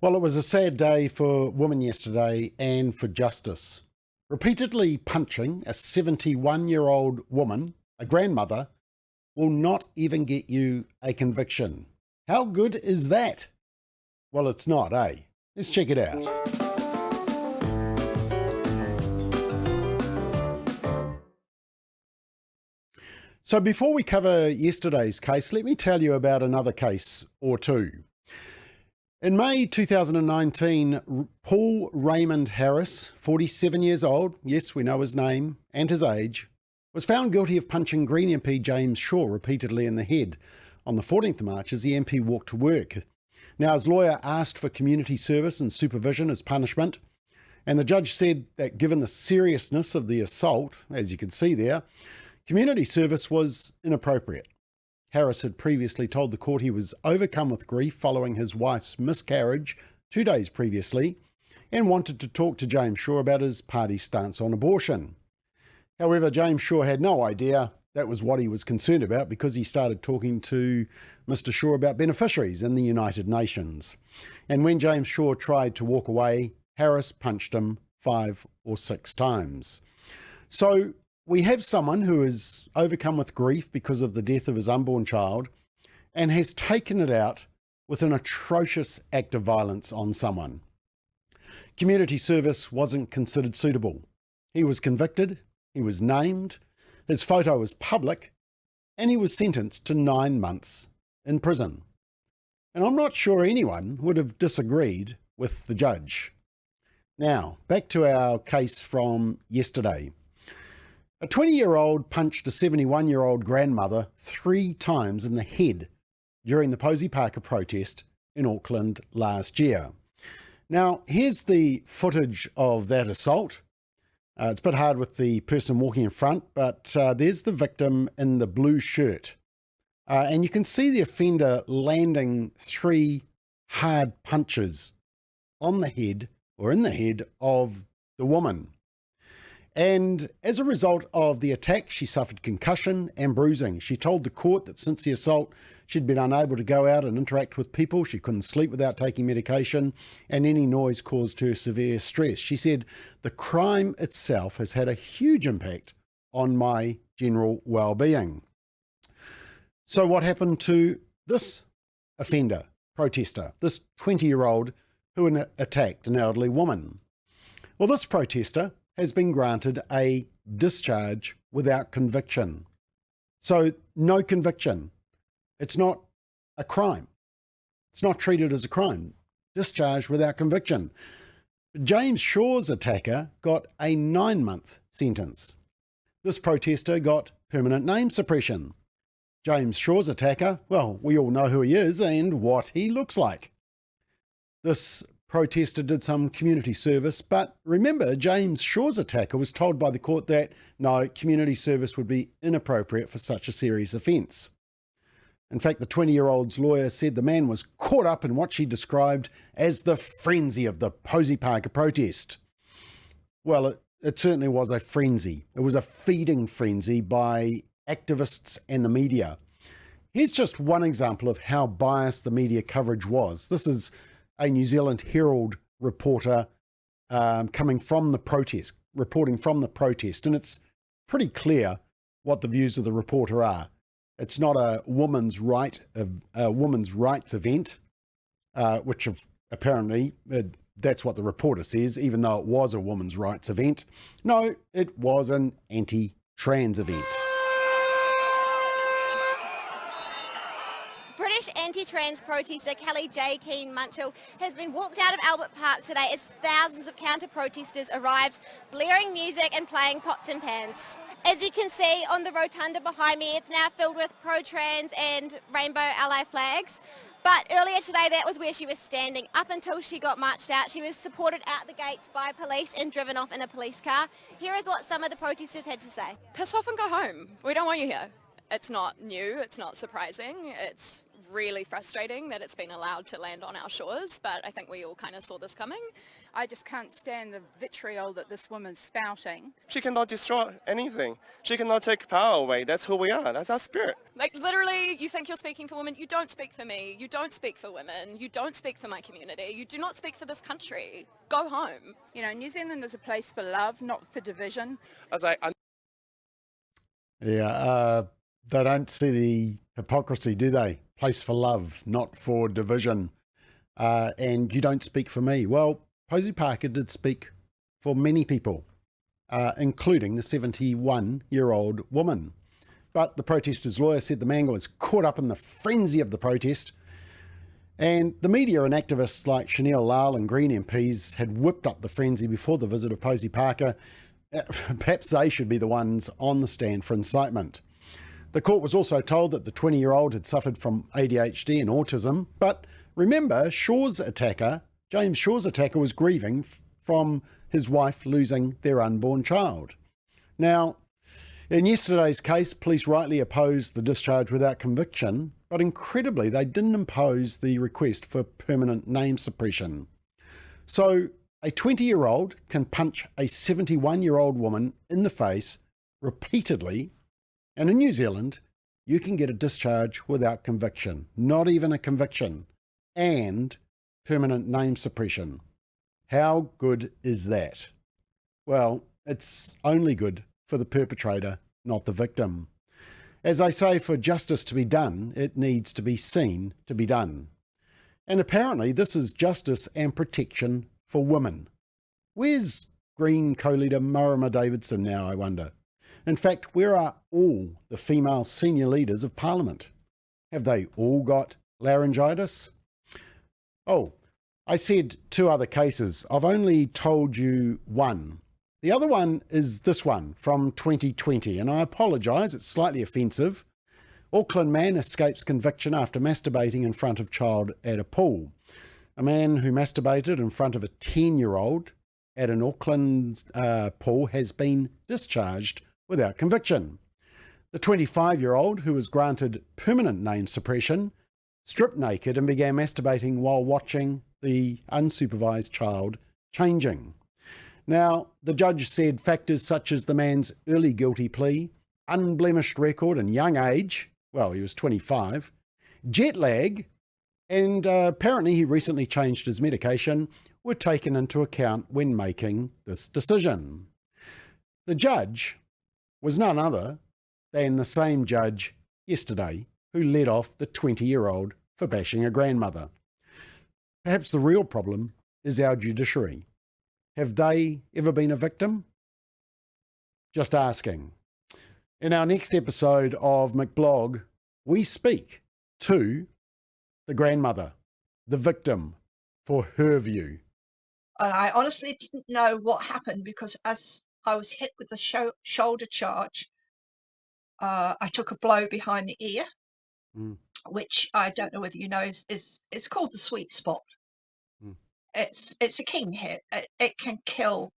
Well, it was a sad day for women yesterday and for justice. Repeatedly punching a 71-year-old woman, a grandmother, will not even get you a conviction. How good is that? Well, it's not, eh? Let's check it out. So before we cover yesterday's case, let me tell you about another case or two. In May 2019, Paul Raymond Harris, 47 years old, yes, we know his name and his age, was found guilty of punching Green MP James Shaw repeatedly in the head on the 14th of March as the MP walked to work. Now, his lawyer asked for community service and supervision as punishment, and the judge said that given the seriousness of the assault, as you can see there, community service was inappropriate. Harris had previously told the court he was overcome with grief following his wife's miscarriage 2 days previously and wanted to talk to James Shaw about his party's stance on abortion. However, James Shaw had no idea that was what he was concerned about because he started talking to Mr. Shaw about beneficiaries in the United Nations. And when James Shaw tried to walk away, Harris punched him 5 or 6 times. So we have someone who is overcome with grief because of the death of his unborn child and has taken it out with an atrocious act of violence on someone. Community service wasn't considered suitable. He was convicted, he was named, his photo was public, and he was sentenced to 9 months in prison. And I'm not sure anyone would have disagreed with the judge. Now, back to our case from yesterday. A 20-year-old punched a 71-year-old grandmother 3 times in the head during the Posey Parker protest in Auckland last year. Now, here's the footage of that assault. It's a bit hard with the person walking in front, but there's the victim in the blue shirt. And you can see the offender landing 3 hard punches on the head or in the head of the woman. And as a result of the attack, she suffered concussion and bruising. She told the court that since the assault, she'd been unable to go out and interact with people. She couldn't sleep without taking medication, and any noise caused her severe stress. She said, "The crime itself has had a huge impact on my general well-being." So what happened to this offender, protester, this 20-year-old who attacked an elderly woman? Well, this protester has been granted a discharge without conviction. So no conviction. It's not a crime. It's not treated as a crime. Discharge without conviction. James Shaw's attacker got a 9-month sentence. This protester got permanent name suppression. James Shaw's attacker, well, we all know who he is and what he looks like. This protester did some community service, but remember, James Shaw's attacker was told by the court that no, community service would be inappropriate for such a serious offence. In fact, the 20-year-old's lawyer said the man was caught up in what she described as the frenzy of the Posey Parker protest. Well, it certainly was a frenzy. It was a feeding frenzy by activists and the media. Here's just one example of how biased the media coverage was. This is a New Zealand Herald reporter coming from the protest, reporting from the protest, and it's pretty clear what the views of the reporter are. It's not a women's rights event, which apparently that's what the reporter says, even though it was a women's rights event. No, it was an anti-trans event. British anti-trans protester Kelly J. Keane-Munchell has been walked out of Albert Park today as thousands of counter-protesters arrived, blaring music and playing pots and pans. As you can see on the rotunda behind me, it's now filled with pro-trans and rainbow ally flags. But earlier today, that was where she was standing. Up until she got marched out, she was supported out the gates by police and driven off in a police car. Here is what some of the protesters had to say. Piss off and go home. We don't want you here. It's not new, it's not surprising, it's really frustrating that it's been allowed to land on our shores, but I think we all kind of saw this coming. I just can't stand the vitriol that this woman's spouting. She cannot destroy anything. She cannot take power away. That's who we are. That's our spirit. Like, literally, you think you're speaking for women. You don't speak for me. You don't speak for women. You don't speak for my community. You do not speak for this country. Go home. You know, New Zealand is a place for love, not for division. I was like, Yeah, they don't see the hypocrisy, do they? Place for love, not for division. And you don't speak for me. Well, Posey Parker did speak for many people, including the 71-year-old woman. But the protesters' lawyer said the man was caught up in the frenzy of the protest. And the media and activists like Chanel Lal and Green MPs had whipped up the frenzy before the visit of Posey Parker. Perhaps they should be the ones on the stand for incitement. The court was also told that the 20-year-old had suffered from ADHD and autism. But remember, James Shaw's attacker was grieving from his wife losing their unborn child. Now, in yesterday's case, police rightly opposed the discharge without conviction, but incredibly, they didn't impose the request for permanent name suppression. So a 20-year-old can punch a 71-year-old woman in the face repeatedly, and in New Zealand, you can get a discharge without conviction, not even a conviction, and permanent name suppression. How good is that? Well, it's only good for the perpetrator, not the victim. As I say, for justice to be done, it needs to be seen to be done. And apparently this is justice and protection for women. Where's Green co-leader Marama Davidson now, I wonder? In fact, where are all the female senior leaders of Parliament? Have they all got laryngitis? Oh, I said 2 other cases. I've only told you one. The other one is this one from 2020, and I apologise, it's slightly offensive. Oakland Man escapes conviction after masturbating in front of child at a pool. A man who masturbated in front of a 10-year-old at an Auckland pool has been discharged without conviction. The 25-year-old, who was granted permanent name suppression, stripped naked and began masturbating while watching the unsupervised child changing. Now, the judge said factors such as the man's early guilty plea, unblemished record and young age, well, he was 25, jet lag, and apparently he recently changed his medication, were taken into account when making this decision. The judge was none other than the same judge yesterday who let off the 20-year-old for bashing a grandmother. Perhaps the real problem is our judiciary. Have they ever been a victim? Just asking. In our next episode of McBLOG, we speak to the grandmother, the victim, for her view. And I honestly didn't know what happened because as I was hit with the shoulder charge, I took a blow behind the ear, which I don't know whether you know is it's called the sweet spot. It's a king hit. It can kill.